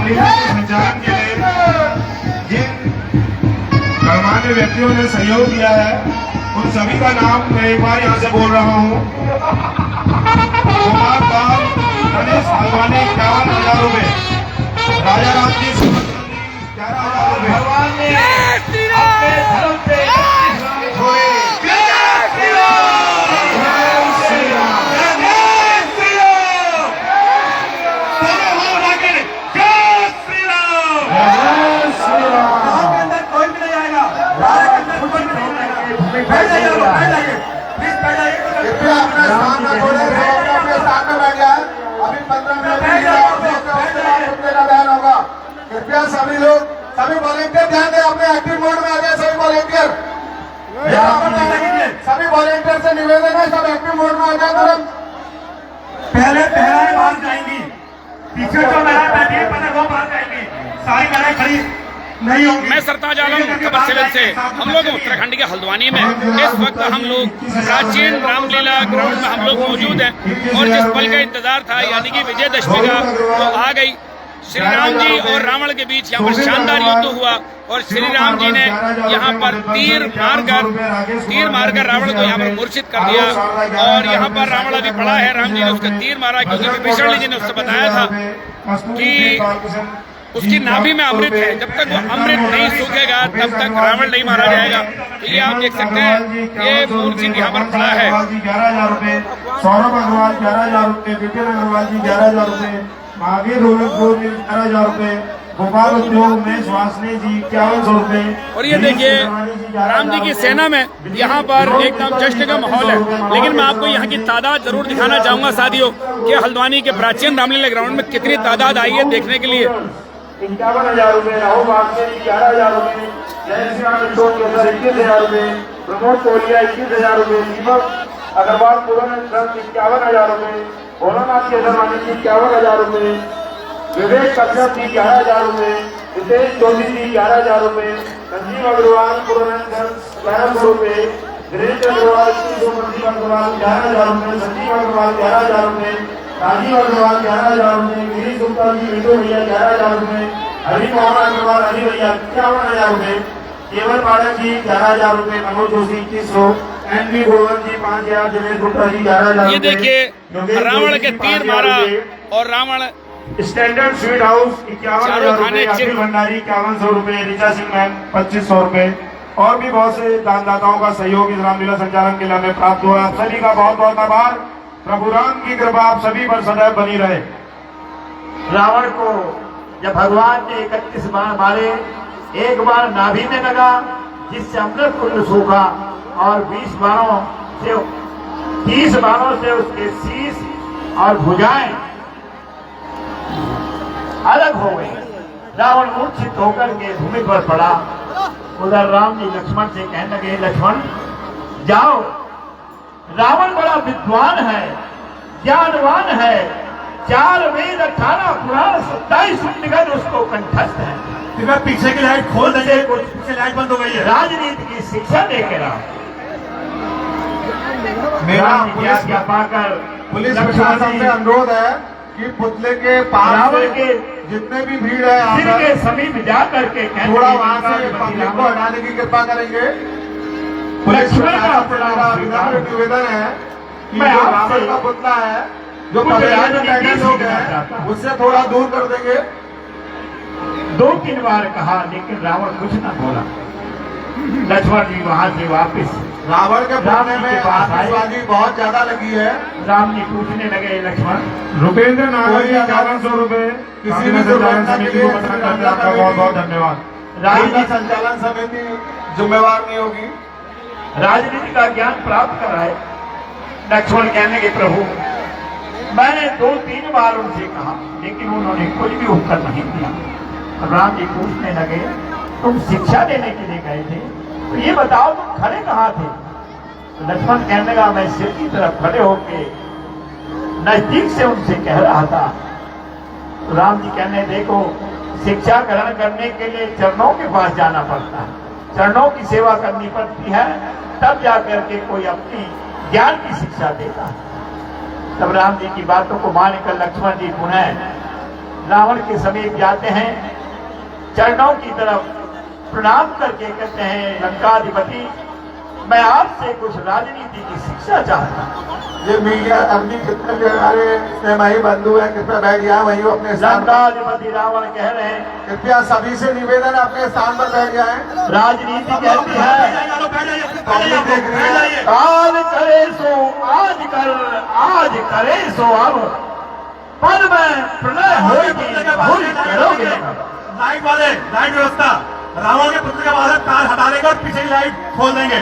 रामलीला के संचालन के लिए जिन गणमान्य व्यक्तियों ने सहयोग किया है उन सभी का नाम मैं एक बार यहाँ से बोल रहा हूँ। कुमार पाल, गणेश हलवानी 51,000 रुपए, राजा राम जी 11,000 रुपए, भगवान ने अपने धर्म से कृपया सभी लोग, सभी वॉलेंटियर ध्यान दें, अपने एक्टिव मोड में आ जाए सभी वॉलेंटियर। सभी वॉलेंटियर से निवेदन है, सब एक्टिव मोड में आ जाए तुरंत। पहले महिलाएं बाहर जाएंगी, पीछे जो महिलाएं बैठी है पहले वो बाहर जाएंगी, सारी महिलाएं खड़ी नहीं होंगी। मैं सरताज आलम खबर 7 से हम लोग उत्तराखंड के हल्द्वानी में इस वक्त हम लोग प्राचीन रामलीला ग्राउंड में हम लोग मौजूद हैं और जिस पल का इंतजार था यानी कि विजयदशमी का वो आ गई। श्री राम जी और रावण के बीच यहाँ पर शानदार युद्ध हुआ और श्री राम जी ने यहाँ पर तीर मारकर रावण को यहाँ पर मूर्छित कर दिया और यहाँ पर रावण अभी पड़ा है। राम जी ने उसका तीर मारा क्योंकि विभीषण जी ने उससे बताया था कि उसकी नाभि में अमृत है, जब तक वो अमृत नहीं सूखेगा तब तक रावण नहीं मारा जाएगा। तो ये आप देख सकते हैं ये मूर्छित यहाँ पर पड़ा है। 11,000 रुपए, सौरभ अग्रवाल 11,000 रुपए, विपिन अग्रवाल जी 11,000 रुपए, महावीर गोविंद 11,000 रुपए, गोपाल उद्योग में सुहासनी जी 5100 रुपए। और ये देखिए राम जी की सेना में यहाँ पर एकदम जश्न का माहौल है। लेकिन मैं आपको यहाँ की तादाद जरूर दिखाना चाहूंगा साथियों कि हल्द्वानी के प्राचीन रामलीला ग्राउंड में कितनी तादाद आई है देखने के लिए। 51,000 रुपए, राहुल बागचे 11,000 रुपए, जय श्री राम 21,000 रुपए, प्रमोद कोलिया 21,000 रुपए, दीपक अग्रवाल पूर्ण 51,000 रुपए, भोलानाथ केसरवानी जी 51,000 रुपए, विवेक कश्यप जी 11,000 रुपए, हितेश चौधरी जी 11,000 रुपए, संजीव अग्रवाल पूर्ण 1100 रुपए, वीरेंद्र अग्रवाल, संजीव अग्रवाल 11,000 रुपए, संजीव अग्रवाल 11,000 रुपए, राजीव अग्रवाल 11,000 रुपए, गिरीश गुप्ता जी विंडो भैया 11,000 रुपए, हरि मोहन अग्रवाल हरि भैया 51,000 रुपए, केवल पाठक जी 11,000 रुपए, मनोज जोशी 2100, एनबी गोवन जी 5,000, दिनेश गुप्ता जी 11,000। ये देखिए रावण के तीर मारा और रावण स्टैंडर्ड स्वीट हाउस 51,000 रुपए, अखिल भंडारी 5100 रुपए, ऋचा सिंह मैम 2500 रुपए और भी बहुत से दानदाताओं का सहयोग इस रामलीला संचालन के लिए हमें प्राप्त हुआ। आप सभी का बहुत बहुत आभार। प्रभु राम की कृपा आप सभी पर सदैव बनी रहे। रावण को जब भगवान ने 31 बाण मारे, एक बार नाभि में लगा जिससे अमृत कुंड सूखा और 20 बाणों से 30 बाणों से उसके शीश और भुजाएं अलग हो गई। रावण मूर्छित होकर के भूमि पर पड़ा। उधर राम जी लक्ष्मण से कहने लगे, लक्ष्मण जाओ, रावण बड़ा विद्वान है, ज्ञानवान है, 4 वेद 18 पुराण 27 निगम उसको कंठस्थ है। मैं पीछे की लाइट खोल देंगे, पीछे लाइट बंद हो गई है। राजनीति की शिक्षा देकर मेरा क्या पाकर पुलिस प्रशासन से अनुरोध है कि पुतले के पास रावण के जितने भी भीड़ है सिर के समीप जा करके थोड़ा वहां से पब्लिक को हटाने की कृपा करेंगे। पुलिस प्रशासन निवेदन है कि जो रावण का पुतला है जो पवेलियन में बैठे लोग हैं उससे थोड़ा दूर कर देंगे। 2-3 बार कहा लेकिन रावण कुछ ना बोला। लक्ष्मण जी वहां से वापिस रावण के पुतले में आतिशबाजी बहुत ज्यादा लगी है। राम जी पूछने लगे, लक्ष्मण रुपेंद्र नागर 1100 रुपए, किसी भी दुर्घटना के लिए आपका बहुत बहुत धन्यवाद। राजनीति संचालन समिति जिम्मेवार नहीं होगी। राजनीति का ज्ञान प्राप्त कराए। लक्ष्मण कहने के प्रभु मैंने 2-3 बार उनसे कहा लेकिन उन्होंने कुछ भी उत्तर नहीं दिया। राम जी पूछने लगे, तुम शिक्षा देने के लिए गए थे तो ये बताओ तुम खड़े कहाँ थे? तो लक्ष्मण कहने लगा, मैं सिर की तरफ खड़े होके नजदीक से उनसे कह रहा था। तो राम जी कहने, देखो शिक्षा ग्रहण करने के लिए चरणों के पास जाना पड़ता है, चरणों की सेवा करनी पड़ती है, तब जाकर के कोई अपनी ज्ञान की शिक्षा देता है। तब राम जी की बातों को मानकर लक्ष्मण जी पुनः रावण के समीप जाते हैं, चरणों की तरफ प्रणाम करके कहते हैं, लंकाधिपति मैं आपसे कुछ राजनीति की शिक्षा चाहता हूँ। ये मीडिया अपनी कितने जो हमारे स्नेही बंधु है, कृपया बैठ जाए वहीं अपने स्थान पर। लंकाधिपति रावण कह रहे हैं, कृपया सभी से निवेदन अपने स्थान पर बैठ जाए। राजनीति कहती है काल करे सो आज कर, आज करे सो अब, पल में प्रलय होगी भूल करोगे। लाइट वाले, लाइट व्यवस्था, रावण के पुत्र के बाद तार हटा देंगे और पीछे की लाइट खोल देंगे।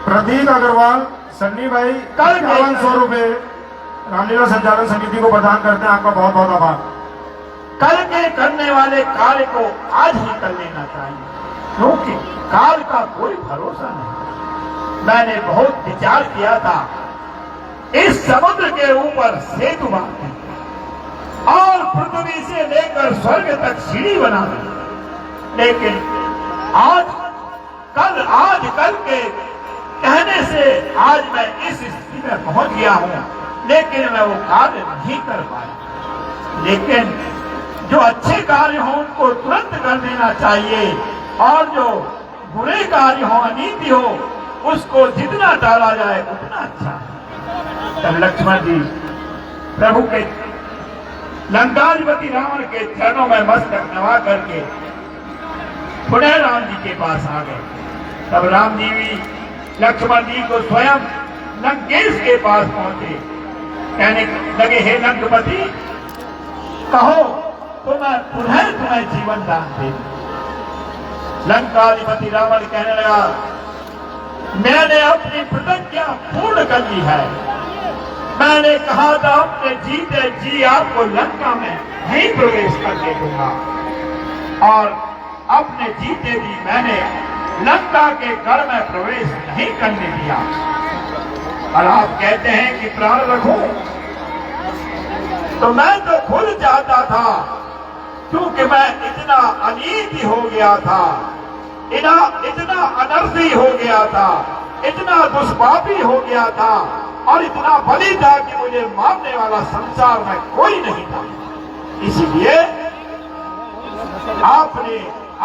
प्रदीप अग्रवाल, सन्नी भाई कल 5100 रुपए रामलीला संचालन समिति को प्रदान करते हैं। आपका बहुत बहुत आभार। कल के करने वाले कार्य को आज ही कर लेना चाहिए, क्योंकि काल का कोई भरोसा नहीं। मैंने बहुत विचार किया था इस समुद्र के ऊपर सेतु बांधने और पृथ्वी से लेकर स्वर्ग तक सीढ़ी बना दी, लेकिन आज कल के कहने से आज मैं इस स्थिति में पहुंच गया हूं, लेकिन मैं वो कार्य नहीं कर पाया। लेकिन जो अच्छे कार्य हो उनको तुरंत कर देना चाहिए, और जो बुरे कार्य हो, अनीति हो, उसको जितना टाला जाए उतना अच्छा। तब लक्ष्मण जी प्रभु के लंकाधिपति रावण के चरणों में मस्तक नवा करके पुनः राम जी के पास आ गए। तब राम जी भी लक्ष्मण जी को स्वयं लंकेश के पास पहुंचे, कहने लगे, हे लंकपति कहो तो मैं पुनः तुम्हें जीवन दान दे दूं। लंकाधिपति रावण कहने लगा, मैंने अपनी प्रतिज्ञा पूर्ण कर ली है। मैंने कहा था अपने जीते जी आपको लंका में नहीं प्रवेश करने दूंगा, और अपने जीते जी मैंने लंका के घर में प्रवेश नहीं करने दिया। और आप कहते हैं कि प्राण रखूं, तो मैं तो खुद चाहता था, क्योंकि मैं इतना अनीति हो गया था, इतना अनर्थी हो गया था, इतना दुष्पापी हो गया था, और इतना बली था कि मुझे मारने वाला संसार में कोई नहीं था। इसीलिए आपने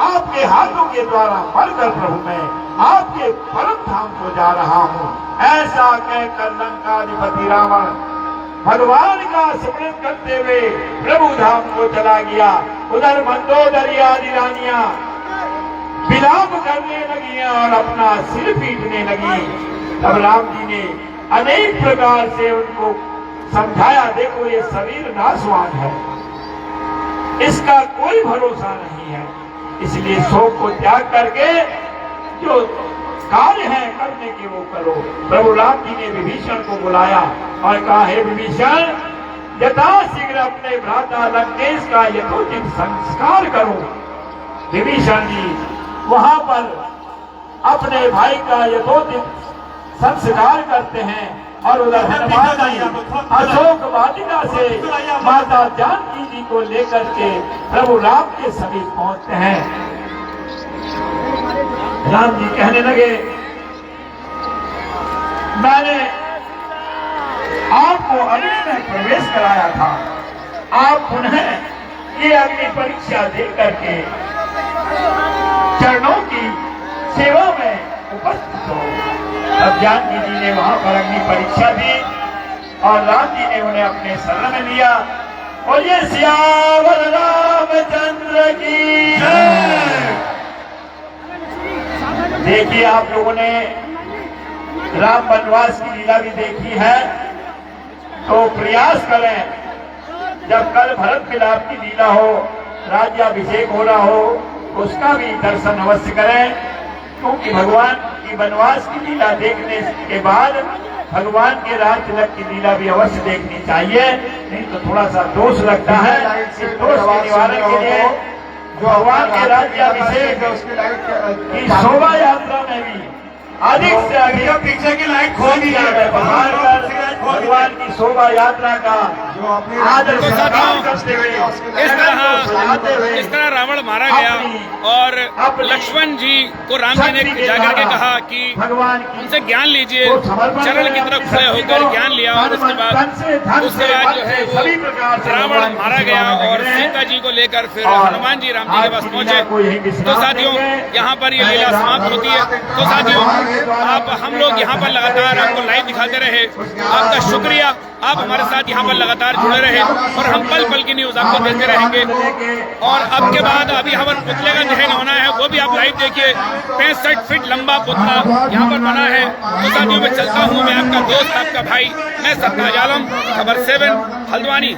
आपके हाथों के द्वारा मरकर प्रभु मैं आपके परम धाम को जा रहा हूं। ऐसा कहकर लंकाधिपति रावण भगवान का स्मरण करते हुए प्रभु धाम को चला गया। उधर मंदोदरी आदि रानियां विलाप करने लगी और अपना सिर पीटने लगी। तब राम जी ने अनेक प्रकार से उनको समझाया, देखो ये शरीर नाशवान है, इसका कोई भरोसा नहीं है, इसलिए शोक को त्याग करके जो कार्य है करने के वो करो। प्रभु राम जी ने विभीषण को बुलाया और कहा, हे विभीषण, यथाशीघ्र अपने भ्राता लंकेश का यथोचित संस्कार करो। विभीषण जी वहां पर अपने भाई का यथोचित संस्कार करते हैं, और उधर हनुमान जी अशोक वाटिका से माता जानकी जी को लेकर के प्रभु राम के समीप पहुंचते हैं। राम जी कहने लगे, मैंने आपको अग्नि में प्रवेश कराया था, आप पुनः ये अग्नि परीक्षा दे करके चरणों की सेवा में उपस्थित हो। अब जानकी जी ने वहां पर अग्नि परीक्षा दी और राम जी ने उन्हें अपने शरण में लिया। और ये सियावर रामचंद्र की जय। देखिए, आप लोगों ने राम वनवास की लीला भी देखी है, तो प्रयास करें जब कल भरत मिलाप की लीला हो, राज्याभिषेक हो रहा हो, उसका भी दर्शन अवश्य करें, क्योंकि भगवान की वनवास की लीला देखने के बाद भगवान के राज तिलक की लीला भी अवश्य देखनी चाहिए, नहीं तो थोड़ा सा दोष लगता है। इस दोष के निवारण के लिए जो भगवान के राज्याभिषेक की शोभा यात्रा में भी अधिक से अधिक पीछे की लाइट खोल दी जाए, भगवान की शोभा यात्रा का आज तो साथियों, करते हुए इस तरह रावण मारा गया और लक्ष्मण जी को राम जी ने जाकर के कहा कि भगवान उनसे ज्ञान लीजिए, चरण की तरफ खड़े होकर ज्ञान लिया और उसके बाद जो है वो रावण मारा गया और सीता जी को लेकर फिर हनुमान जी राम जी के पास पहुंचे। तो साथियों, यहाँ पर ये लीला समाप्त होती है। तो साथियों, आप हम लोग यहाँ पर लगातार आपको लाइव दिखाते रहे, आपका शुक्रिया। आप हमारे साथ यहाँ पर लगातार जुड़े रहे और हम पल पल की न्यूज आपको देते रहेंगे। और अब के बाद अभी यहाँ पर पुतले का दहन होना है, वो भी आप लाइव देखिए। 65 फीट लंबा पुतला यहाँ पर बना है। तो साथियों, मैं चलता हूँ, मैं आपका दोस्त, आपका भाई, मैं सरताज आलम, खबर 7 हल्द्वानी।